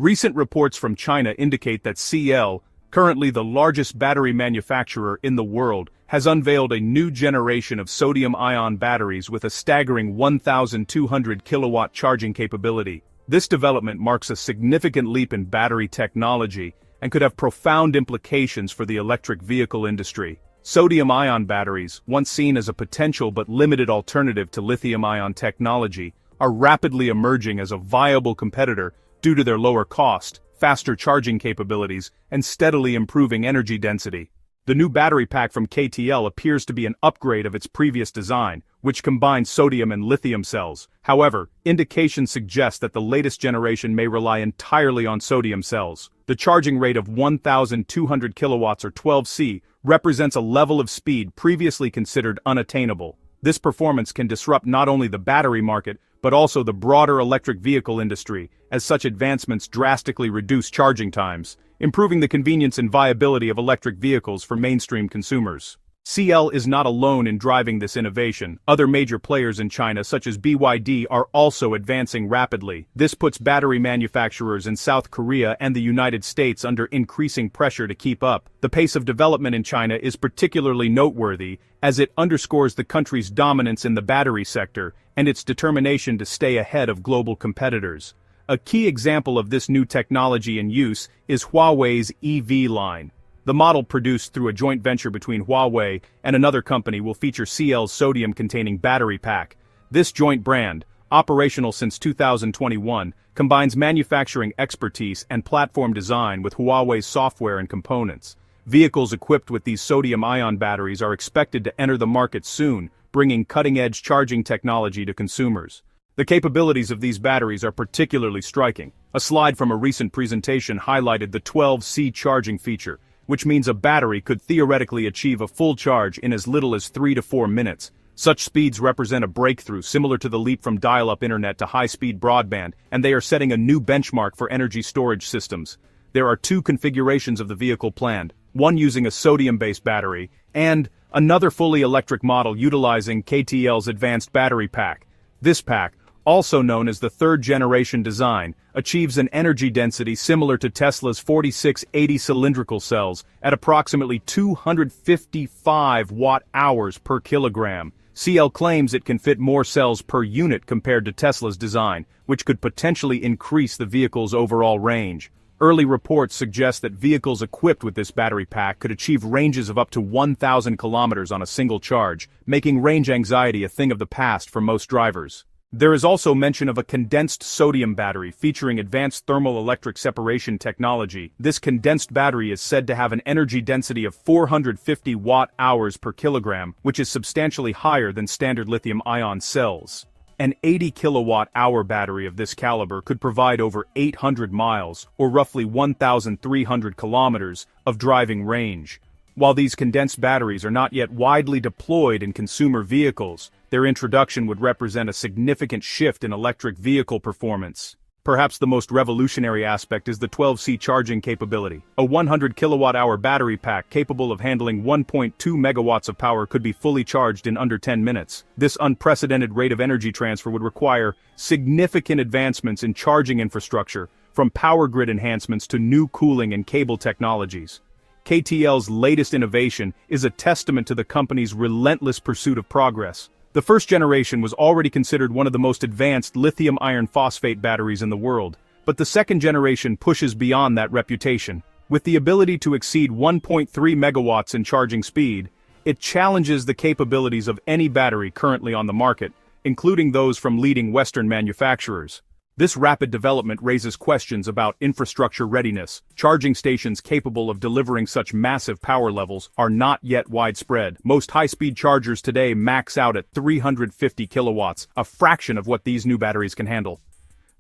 Recent reports from China indicate that CATL, currently the largest battery manufacturer in the world, has unveiled a new generation of sodium-ion batteries with a staggering 1,200 kilowatt charging capability. This development marks a significant leap in battery technology and could have profound implications for the electric vehicle industry. Sodium-ion batteries, once seen as a potential but limited alternative to lithium-ion technology, are rapidly emerging as a viable competitor due to their lower cost, faster charging capabilities, and steadily improving energy density. The new battery pack from CATL appears to be an upgrade of its previous design, which combines sodium and lithium cells. However, indications suggest that the latest generation may rely entirely on sodium cells. The charging rate of 1,200 kilowatts or 12C represents a level of speed previously considered unattainable. This performance can disrupt not only the battery market, but also the broader electric vehicle industry, as such advancements drastically reduce charging times, improving the convenience and viability of electric vehicles for mainstream consumers. CATL is not alone in driving this innovation. Other major players in China, such as BYD, are also advancing rapidly. This puts battery manufacturers in South Korea and the United States under increasing pressure to keep up. The pace of development in China is particularly noteworthy, as it underscores the country's dominance in the battery sector and its determination to stay ahead of global competitors. A key example of this new technology in use is Huawei's EV line. The model produced through a joint venture between Huawei and another company will feature CATL's sodium-containing battery pack. This joint brand, operational since 2021, combines manufacturing expertise and platform design with Huawei's software and components. Vehicles equipped with these sodium-ion batteries are expected to enter the market soon, bringing cutting-edge charging technology to consumers. The capabilities of these batteries are particularly striking. A slide from a recent presentation highlighted the 12C charging feature, which means a battery could theoretically achieve a full charge in as little as 3 to 4 minutes. Such speeds represent a breakthrough similar to the leap from dial-up internet to high-speed broadband, and they are setting a new benchmark for energy storage systems. There are two configurations of the vehicle planned, one using a sodium-based battery, and another fully electric model utilizing CATL's advanced battery pack. This pack, also known as the third-generation design, achieves an energy density similar to Tesla's 4680 cylindrical cells at approximately 255 watt-hours per kilogram. CATL claims it can fit more cells per unit compared to Tesla's design, which could potentially increase the vehicle's overall range. Early reports suggest that vehicles equipped with this battery pack could achieve ranges of up to 1,000 kilometers on a single charge, making range anxiety a thing of the past for most drivers. There is also mention of a condensed sodium battery featuring advanced thermal electric separation technology. This condensed battery is said to have an energy density of 450 watt-hours per kilogram, which is substantially higher than standard lithium-ion cells. An 80 kilowatt-hour battery of this caliber could provide over 800 miles, or roughly 1,300 kilometers, of driving range. While these condensed batteries are not yet widely deployed in consumer vehicles, their introduction would represent a significant shift in electric vehicle performance. Perhaps the most revolutionary aspect is the 12C charging capability. A 100 kilowatt-hour battery pack capable of handling 1.2 megawatts of power could be fully charged in under 10 minutes. This unprecedented rate of energy transfer would require significant advancements in charging infrastructure, from power grid enhancements to new cooling and cable technologies. CATL's latest innovation is a testament to the company's relentless pursuit of progress. The first generation was already considered one of the most advanced lithium iron phosphate batteries in the world, but the second generation pushes beyond that reputation. With the ability to exceed 1.3 megawatts in charging speed, it challenges the capabilities of any battery currently on the market, including those from leading Western manufacturers. This rapid development raises questions about infrastructure readiness. Charging stations capable of delivering such massive power levels are not yet widespread. Most high-speed chargers today max out at 350 kilowatts, a fraction of what these new batteries can handle.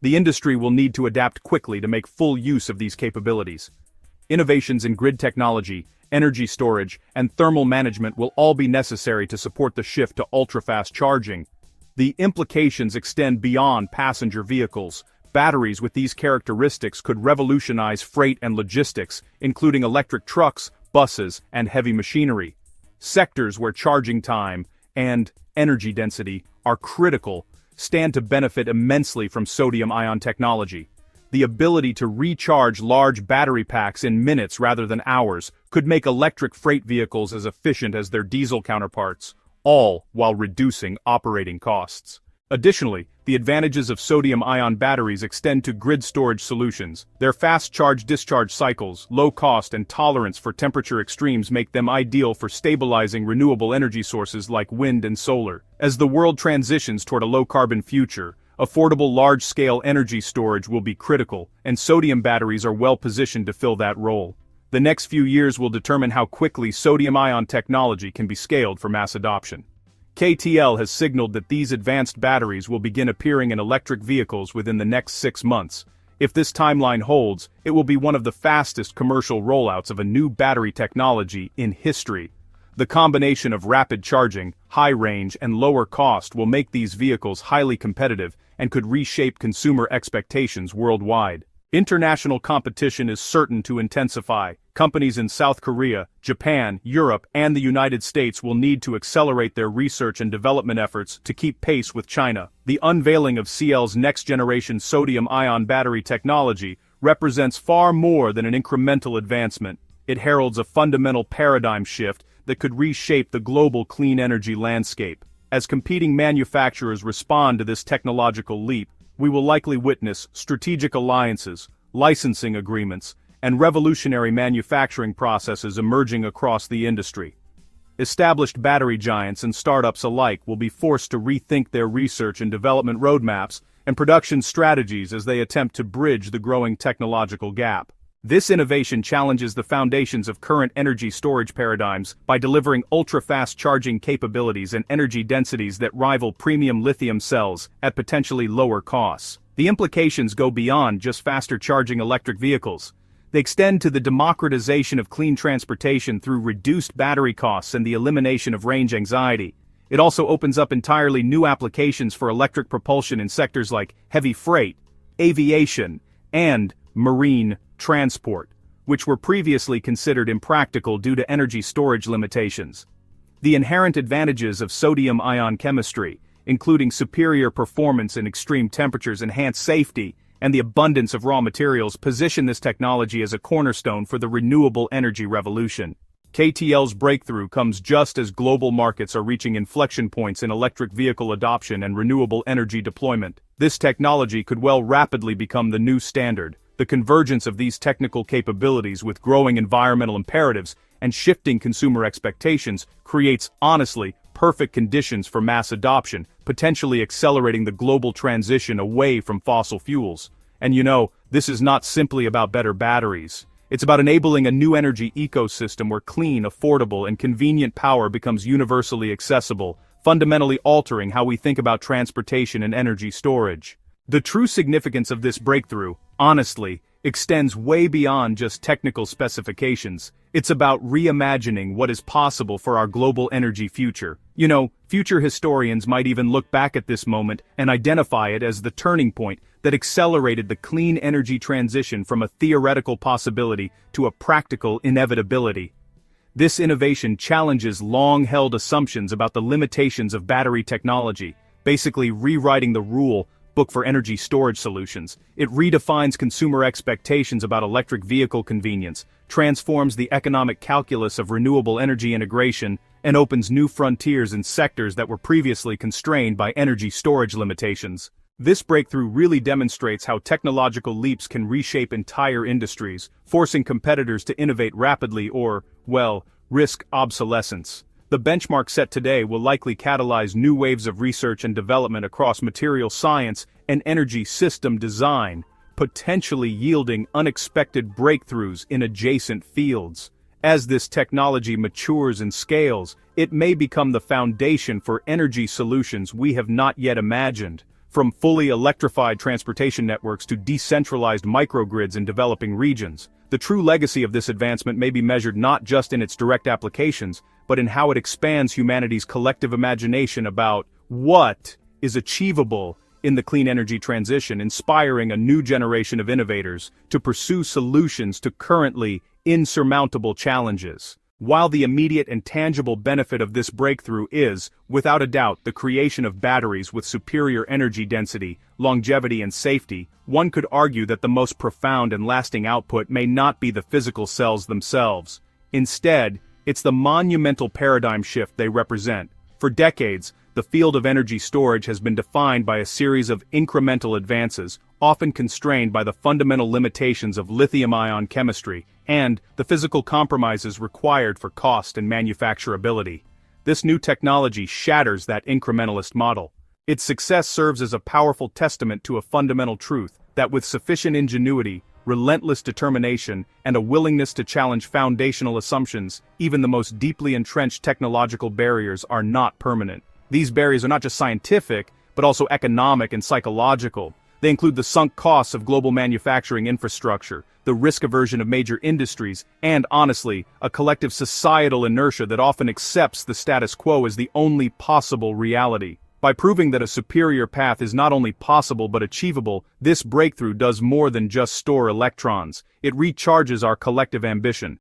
The industry will need to adapt quickly to make full use of these capabilities. Innovations in grid technology, energy storage, and thermal management will all be necessary to support the shift to ultra-fast charging. The implications extend beyond passenger vehicles. Batteries with these characteristics could revolutionize freight and logistics, including electric trucks, buses, and heavy machinery. Sectors where charging time and energy density are critical stand to benefit immensely from sodium-ion technology. The ability to recharge large battery packs in minutes rather than hours could make electric freight vehicles as efficient as their diesel counterparts, all while reducing operating costs. Additionally, the advantages of sodium-ion batteries extend to grid storage solutions. Their fast charge-discharge cycles, low cost, and tolerance for temperature extremes make them ideal for stabilizing renewable energy sources like wind and solar. As the world transitions toward a low-carbon future, affordable large-scale energy storage will be critical, and sodium batteries are well-positioned to fill that role. The next few years will determine how quickly sodium-ion technology can be scaled for mass adoption. CATL has signaled that these advanced batteries will begin appearing in electric vehicles within the next 6 months. If this timeline holds, it will be one of the fastest commercial rollouts of a new battery technology in history. The combination of rapid charging, high range, and lower cost will make these vehicles highly competitive and could reshape consumer expectations worldwide. International competition is certain to intensify. Companies in South Korea, Japan, Europe, and the United States will need to accelerate their research and development efforts to keep pace with China. The unveiling of CATL's next-generation sodium-ion battery technology represents far more than an incremental advancement. It heralds a fundamental paradigm shift that could reshape the global clean energy landscape. As competing manufacturers respond to this technological leap, we will likely witness strategic alliances, licensing agreements, and revolutionary manufacturing processes emerging across the industry. Established battery giants and startups alike will be forced to rethink their research and development roadmaps and production strategies as they attempt to bridge the growing technological gap. This innovation challenges the foundations of current energy storage paradigms by delivering ultra-fast charging capabilities and energy densities that rival premium lithium cells at potentially lower costs. The implications go beyond just faster charging electric vehicles. They extend to the democratization of clean transportation through reduced battery costs and the elimination of range anxiety. It also opens up entirely new applications for electric propulsion in sectors like heavy freight, aviation, and marine transport, which were previously considered impractical due to energy storage limitations. The inherent advantages of sodium-ion chemistry, including superior performance in extreme temperatures, enhanced safety, and the abundance of raw materials, position this technology as a cornerstone for the renewable energy revolution. CATL's breakthrough comes just as global markets are reaching inflection points in electric vehicle adoption and renewable energy deployment. This technology could well rapidly become the new standard. The convergence of these technical capabilities with growing environmental imperatives and shifting consumer expectations creates, honestly, perfect conditions for mass adoption, potentially accelerating the global transition away from fossil fuels. And this is not simply about better batteries. It's about enabling a new energy ecosystem where clean, affordable, and convenient power becomes universally accessible, fundamentally altering how we think about transportation and energy storage. The true significance of this breakthrough, honestly, extends way beyond just technical specifications. It's about reimagining what is possible for our global energy future. Future historians might even look back at this moment and identify it as the turning point that accelerated the clean energy transition from a theoretical possibility to a practical inevitability. This innovation challenges long-held assumptions about the limitations of battery technology, basically rewriting the rule book for energy storage solutions. It redefines consumer expectations about electric vehicle convenience, transforms the economic calculus of renewable energy integration, and opens new frontiers in sectors that were previously constrained by energy storage limitations. This breakthrough really demonstrates how technological leaps can reshape entire industries, forcing competitors to innovate rapidly or, risk obsolescence. The benchmark set today will likely catalyze new waves of research and development across material science and energy system design, potentially yielding unexpected breakthroughs in adjacent fields. As this technology matures and scales, it may become the foundation for energy solutions we have not yet imagined. From fully electrified transportation networks to decentralized microgrids in developing regions, the true legacy of this advancement may be measured not just in its direct applications, but in how it expands humanity's collective imagination about what is achievable in the clean energy transition, inspiring a new generation of innovators to pursue solutions to currently insurmountable challenges. While the immediate and tangible benefit of this breakthrough is, without a doubt, the creation of batteries with superior energy density, longevity and safety, one could argue that the most profound and lasting output may not be the physical cells themselves. Instead, it's the monumental paradigm shift they represent. For decades, the field of energy storage has been defined by a series of incremental advances, often constrained by the fundamental limitations of lithium-ion chemistry and the physical compromises required for cost and manufacturability. This new technology shatters that incrementalist model. Its success serves as a powerful testament to a fundamental truth, that with sufficient ingenuity, relentless determination, and a willingness to challenge foundational assumptions, even the most deeply entrenched technological barriers are not permanent. These barriers are not just scientific, but also economic and psychological. They include the sunk costs of global manufacturing infrastructure, the risk aversion of major industries, and, honestly, a collective societal inertia that often accepts the status quo as the only possible reality. By proving that a superior path is not only possible but achievable, this breakthrough does more than just store electrons. It recharges our collective ambition.